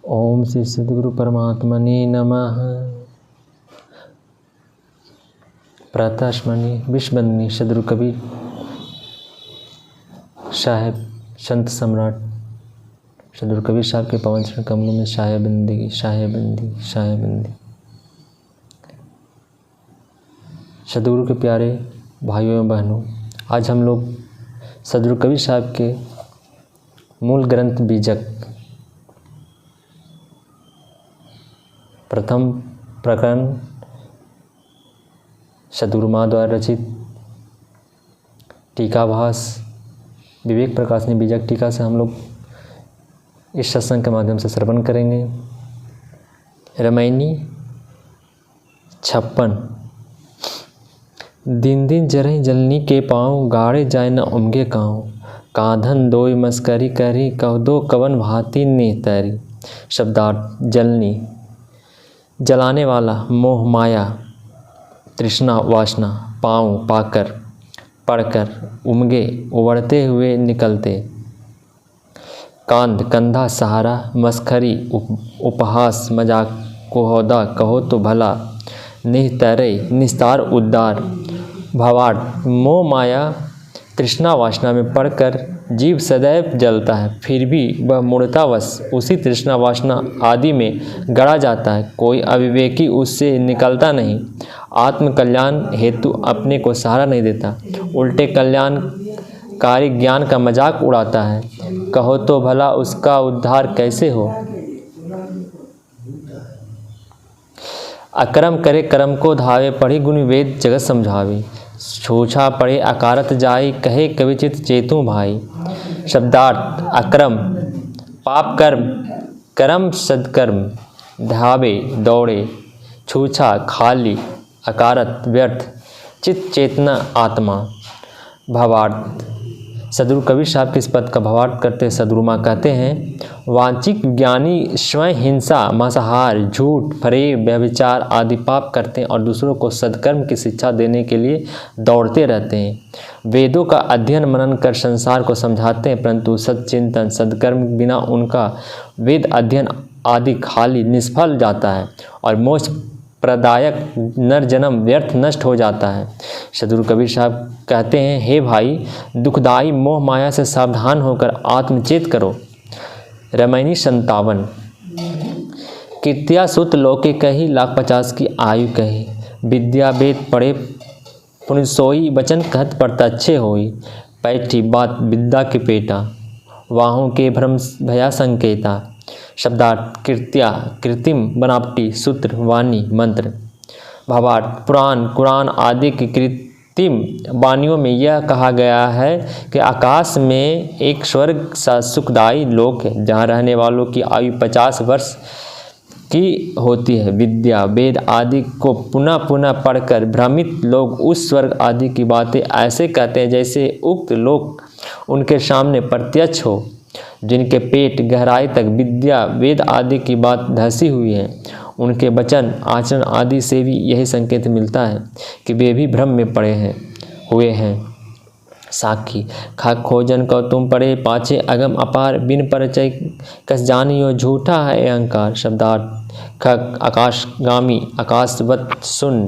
ओम श्री सद्गुरु परमात्मने नमः। प्रातःस्मरणीय विश्ववंदनीय सद्गुरु कबीर साहेब संत सम्राट सद्गुरु कबीर साहब के पवन चरण कमलों में शायबंदी शायबंदी शायबंदी। सद्गुरु के प्यारे भाइयों एवं बहनों, आज हम लोग सद्गुरु कबीर साहब के मूल ग्रंथ बीजक प्रथम प्रकरण सद्गुरु माँ द्वारा रचित टीकाभास विवेक प्रकाशनी बीजक टीका से हम लोग इस सत्संग के माध्यम से श्रवण करेंगे। रामायणी 56। दिन दिन जरहि जलनी के पाँव, गाड़े जाए न उमगे काँव। काधन दोय मस्करी करी, कह दो कवन भांति ने तैरी। शब्दार्थ: जलनी जलाने वाला, मोह माया तृष्णा वासना, पाँव पाकर, पढ़कर, उमगे उबड़ते हुए निकलते, कांध कंधा सहारा, मस्खरी उपहास मजाक, कोहोदा कहो तो भला, निहतरे निस्तार उद्धार। भावार्थ: मोह माया तृष्णा वासना में पड़कर जीव सदैव जलता है, फिर भी वह मूढ़तावश उसी तृष्णा वासना आदि में गड़ा जाता है। कोई अविवेकी उससे निकलता नहीं, आत्म कल्याण हेतु अपने को सहारा नहीं देता, उल्टे कल्याणकारी ज्ञान का मजाक उड़ाता है। कहो तो भला उसका उद्धार कैसे हो। अकर्म करे कर्म को धावे, पढ़ी गुण वेद जगत समझावे। छूछा पड़े अकारत जाई, कहे कविचित चेतु भाई। शब्दार्थ: अकर्म पाप कर्म, कर्म सदकर्म, धावे दौड़े, छूछा खाली, अकारत व्यर्थ, चित चेतना आत्मा। भावार्थ: सद्गुरु कबीर साहब के इस पद का भावार्थ करते सद्गुरु माँ कहते हैं, वांछिक ज्ञानी स्वयं हिंसा, मांसाहार, झूठ, फरेब, व्यभिचार आदि पाप करते हैं और दूसरों को सद्कर्म की शिक्षा देने के लिए दौड़ते रहते हैं। वेदों का अध्ययन मनन कर संसार को समझाते हैं, परंतु सच्चिंतन सद्कर्म बिना उनका वेद अध्ययन आदि खाली निष्फल जाता है और मोक्ष प्रदायक नर जन्म व्यर्थ नष्ट हो जाता है। सद्गुरु कबीर साहब कहते हैं, हे भाई, दुखदायी मोह माया से सावधान होकर आत्मचेत करो। रामायणी 57। कीर्त्या सुत लोके कही, लाख 50 की आयु कही। विद्या वेद पढ़े पुनि सोई, वचन कहत प्रत्यक्षे होई। पैठी बात विद्या के पेटा, वाहों के भ्रम भया संकेता। शब्दार्थ: कीर्त्या कृत्रिम बनावटी, सूत्र वाणी मंत्र। भावार्थ: पुराण कुरान आदि की कृत्रिम वाणियों में यह कहा गया है कि आकाश में एक स्वर्ग सा सुखदायी लोक है, जहाँ रहने वालों की आयु 50 वर्ष की होती है। विद्या वेद आदि को पुनः पुनः पढ़कर भ्रमित लोग उस स्वर्ग आदि की बातें ऐसे कहते हैं जैसे उक्त लोक उनके सामने प्रत्यक्ष हो। जिनके पेट गहराई तक विद्या वेद आदि की बात धसी हुई है, उनके वचन आचरण आदि से भी यही संकेत मिलता है कि वे भी भ्रम में पड़े हुए हैं। साखी: खाक खोजन को तुम पड़े पाछे, अगम अपार बिन परिचय कस जानियो, झूठा है अहंकार। शब्दार्थ: खग आकाशगामी, आकाशवत सुन।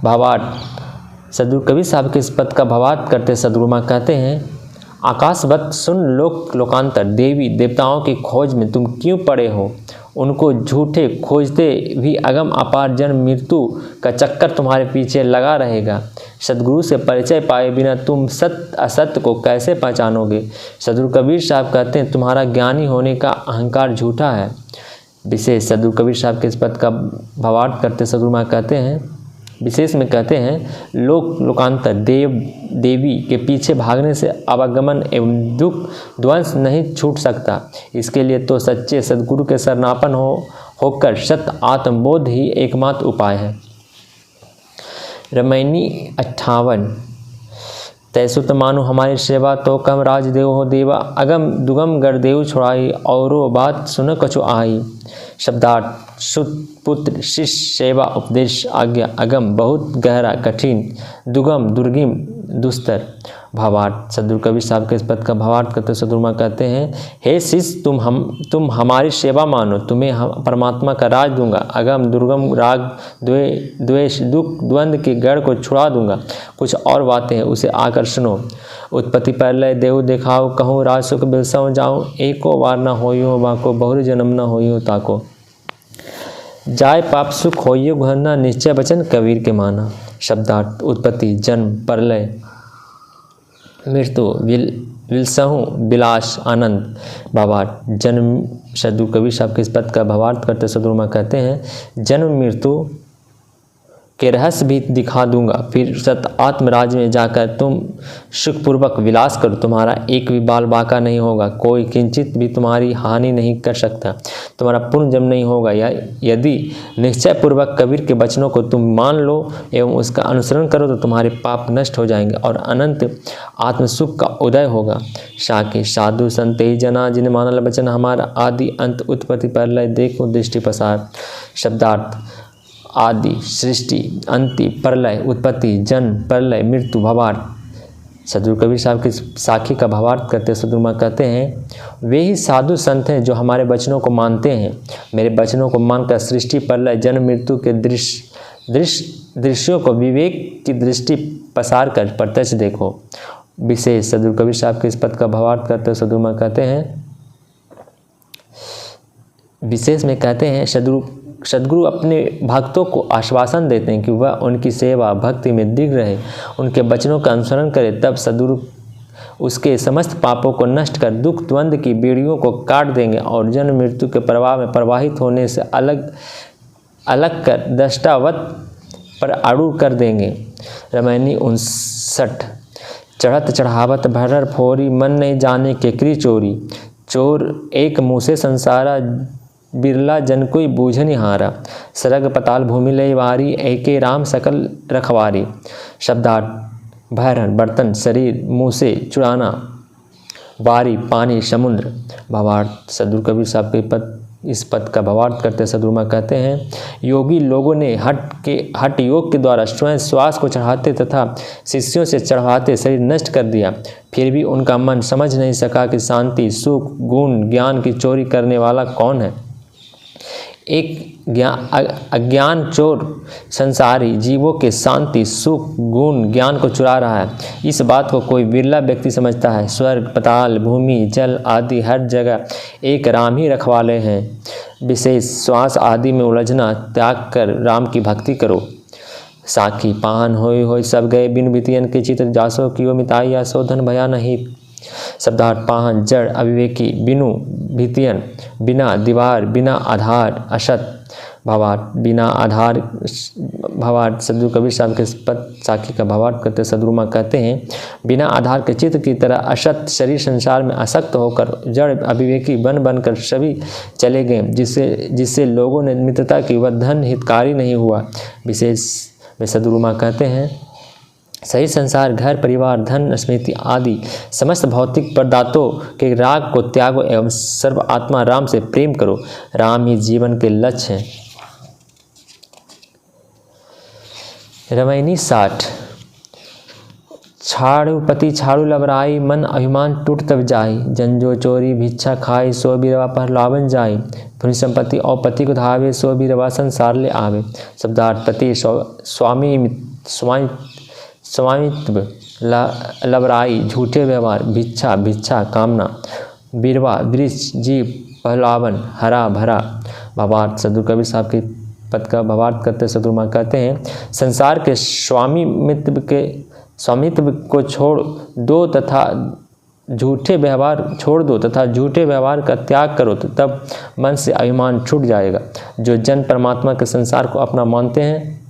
भावार्थ: सद्गुरु कबीर साहब के इस पद का भावार्थ करते सद्गुरु माँ कहते हैं, आकाशवत सुन लोक लोकांतर, देवी देवताओं की खोज में तुम क्यों पड़े हो। उनको झूठे खोजते भी अगम अपार जन्म मृत्यु का चक्कर तुम्हारे पीछे लगा रहेगा। सद्गुरु से परिचय पाए बिना तुम सत्य असत्य को कैसे पहचानोगे। सद्गुरु कबीर साहब कहते हैं, तुम्हारा ज्ञानी होने का अहंकार झूठा है। विशेष सद्गुरु कबीर साहब के इस पद का भावार्थ करते सद्गुरु माँ कहते हैं, विशेष में कहते हैं, लोक लोकांतर देव देवी के पीछे भागने से आवागमन एवं दुख ध्वंस नहीं छूट सकता। इसके लिए तो सच्चे सद्गुरु के शरणापन्न होकर सत्य आत्मबोध ही एकमात्र उपाय है। रामायणी 58। तैसुत मानु हमारी सेवा, तो कम राजदेव हो देवा। अगम दुगम गढ़देव छुड़ाई, औरो बात सुन कछु आई। शब्दार्थ: सुत पुत्र शिष्य सेवा उपदेश आज्ञा। अगम बहुत गहरा कठिन, दुगम दुर्गम दुस्तर। भावार्थ सदगुरु कबीर साहब के इस पद का भावार्थ करते सदगुरुमा कहते हैं, हे शिष्य तुम हमारी सेवा मानो, तुम्हें हम परमात्मा का राज दूंगा, अगम दुर्गम राग द्वेष दुख द्वंद्व के गढ़ को छुड़ा दूंगा। कुछ और बातें हैं, उसे आकर सुनो। उत्पत्ति प्रलय देहु देखाओ, कहूँ राज सुख बिलसव जाऊँ, एको बार न होइयो बाको, बहुरी जन्म न होइयो ताको। जाय पाप सुख होइयो घना, निश्चय वचन कबीर के माना। शब्दार्थ उत्पत्ति जन्म, प्रलय, मृत्यु, विलसहु विलास आनंद। भावार्थ जन्म सदगुरु कबीर साहब के इस पद का भावार्थ करते सदगुरुमा कहते हैं, जन्म मृत्यु के रहस्य भी दिखा दूंगा, फिर सत आत्मराज में जाकर तुम सुखपूर्वक विलास करो, तुम्हारा एक भी बाल बाका नहीं होगा, कोई किंचित भी तुम्हारी हानि नहीं कर सकता, तुम्हारा पुनर्जन्म नहीं होगा। या यदि निश्चय पूर्वक कबीर के वचनों को तुम मान लो एवं उसका अनुसरण करो तो तुम्हारे पाप नष्ट हो जाएंगे और अनंत आत्मसुख का उदय होगा। साखी साधु संत जना जिन मानल वचन हमारा, आदि अंत उत्पत्ति प्रलय देखो दृष्टि पसार। शब्दार्थ आदि सृष्टि, अंति प्रलय, उत्पत्ति जन्म, प्रलय मृत्यु। भावार्थ सदगुरु कबीर साहब की साखी का भावार्थ करते सदगुरुमा कहते हैं, वे ही साधु संत हैं जो हमारे वचनों को मानते हैं। मेरे वचनों को मानकर सृष्टि प्रलय जन्म मृत्यु के दृश्यों को विवेक की दृष्टि पसार कर प्रत्यक्ष देखो। विशेष सदगुरु कबीर साहब के इस पद का भावार्थ करते सदगुरुमा कहते हैं, विशेष में कहते हैं सदगुरु अपने भक्तों को आश्वासन देते हैं कि वह उनकी सेवा भक्ति में दृढ़ रहे, उनके वचनों का अनुसरण करे, तब सदगुरु उसके समस्त पापों को नष्ट कर दुख द्वंद्व की बेड़ियों को काट देंगे और जन्म मृत्यु के प्रवाह में प्रवाहित होने से अलग कर दृष्टावत पर आरूढ़ कर देंगे। रामायणी 59। चढ़त चढ़ावत भरर फोरी, मन नहीं जाने केकरी चोरी, चोर एक मुँह से संसारा, बिरला जन कोई बूझनि हारा, सरग पताल भूमि लय वारी, एके राम सकल रखवारी। शब्दार्थ भैरन बर्तन, शरीर, मुँह से चुराना, वारी पानी समुद्र। भावार्थ सदगुरु कबीर साहब के इस पद का भावार्थ करते सदगुरुमा कहते हैं, योगी लोगों ने हठ योग के द्वारा स्वयं श्वास को चढ़ाते तथा शिष्यों से चढ़ाते शरीर नष्ट कर दिया, फिर भी उनका मन समझ नहीं सका कि शांति सुख गुण ज्ञान की चोरी करने वाला कौन है। एक अज्ञान चोर संसारी जीवों के शांति सुख गुण ज्ञान को चुरा रहा है। इस बात को कोई बिरला व्यक्ति समझता है। स्वर्ग पताल भूमि जल आदि हर जगह एक राम ही रखवाले हैं। विशेष श्वास आदि में उलझना त्याग कर राम की भक्ति करो। साखी पाहन होय सब गए बिन बितियन के चित्र, जासो कियो मिताई या शोधन भया नहीं। शब्दार्थ पाहन जड़ अविवेकी, बिनु भितियन बिना दीवार, बिना आधार असत। भावार्थ बिना आधार। भावार्थ सदगुरु कबीर साहब के पद साखी का भावार्थ करते सदगुरुमा कहते हैं, बिना आधार के चित्र की तरह असत शरीर संसार में आसक्त होकर जड़ अविवेकी बनकर सभी चले गए, जिससे लोगों ने मित्रता की वह धन हितकारी नहीं हुआ। विशेष में सदगुरुमा कहते हैं, सही संसार घर परिवार धन स्मृति आदि समस्त भौतिक पदार्थों के राग को त्यागो एवं सर्व आत्मा राम से प्रेम करो। राम ही जीवन के लक्ष्य हैं। रामायणी 60। छाड़ू पति छाड़ू लबराई, मन अभिमान टूट तब जाई, जंजो चोरी भिक्षा खाई, सो बिरवा पहलावन जाई, धुनि संपत्ति और पति को धावे, सो बिरवा संसार ले आवे। शब्दार्थ पति स्वामित्व लबराई झूठे व्यवहार, भिक्षा कामना, बिरवा वृक्ष जीव, पहलावन हरा भरा। भावार्थ सदगुरु कबीर साहब के पद का भावार्थ करते सदगुरुमा कहते हैं, संसार के स्वामित्व को छोड़ दो तथा झूठे व्यवहार का त्याग करो तो तब मन से अभिमान छूट जाएगा। जो जन परमात्मा के संसार को अपना मानते हैं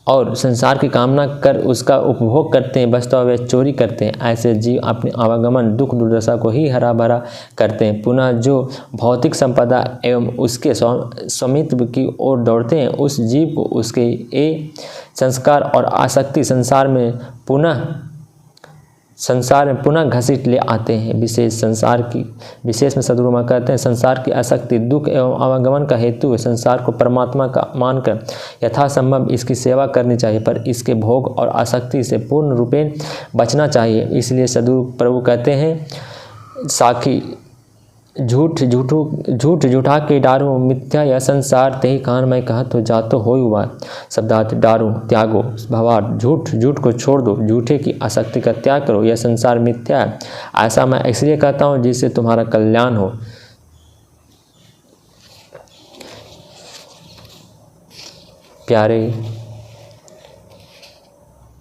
और संसार की कामना कर उसका उपभोग करते हैं, वास्तव वे चोरी करते हैं। ऐसे जीव अपने आवागमन दुख दुर्दशा को ही हरा भरा करते हैं। पुनः जो भौतिक संपदा एवं उसके स्वामित्व की ओर दौड़ते हैं, उस जीव को उसके ये संस्कार और आसक्ति संसार में पुनः संसार में पुनः घसीट ले आते हैं। विशेष में सद्गुरु माँ कहते हैं, संसार की आसक्ति दुख एवं आवागमन का हेतु है। संसार को परमात्मा का मानकर यथासंभव इसकी सेवा करनी चाहिए, पर इसके भोग और आसक्ति से पूर्ण रूपेण बचना चाहिए। इसलिए सद्गुरु प्रभु कहते हैं, साखी झूठ झूठा के डारो मिथ्या यह संसार तेहि कान मैं कहा तो जातो हो हुआ। शब्दार्थ डारो त्यागो, भावार्थ झूठ को छोड़ दो, झूठे की आसक्ति का त्याग करो, यह संसार मिथ्या है। ऐसा मैं इसलिए कहता हूँ जिससे तुम्हारा कल्याण हो। प्यारे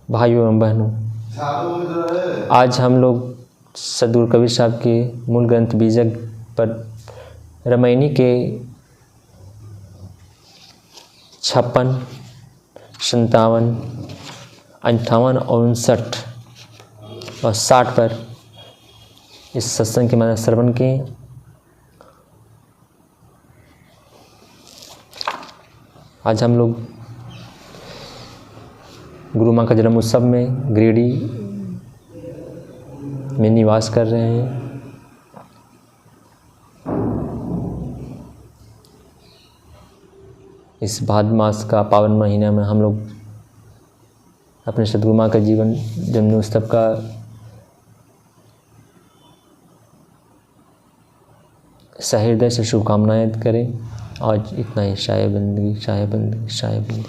भाइयों एवं बहनों, आज हम लोग सद्गुरु कबीर साहब के मूल ग्रंथ बीजक पर रामायणी के 56, 57, 58 और 59 और 60 पर इस सत्संग के माध्यम श्रवण किए। आज हम लोग गुरु माँ का जन्म उत्सव में गिरिडीह में निवास कर रहे हैं। इस भाद्र मास का पावन महीने में हम लोग अपने सद्गुरु माँ का जीवन जन्म उत्सव का सहृदय से शुभकामनाएं करें। आज इतना ही। शाये बंदगी, शाये बंदगी, शाये बंदगी।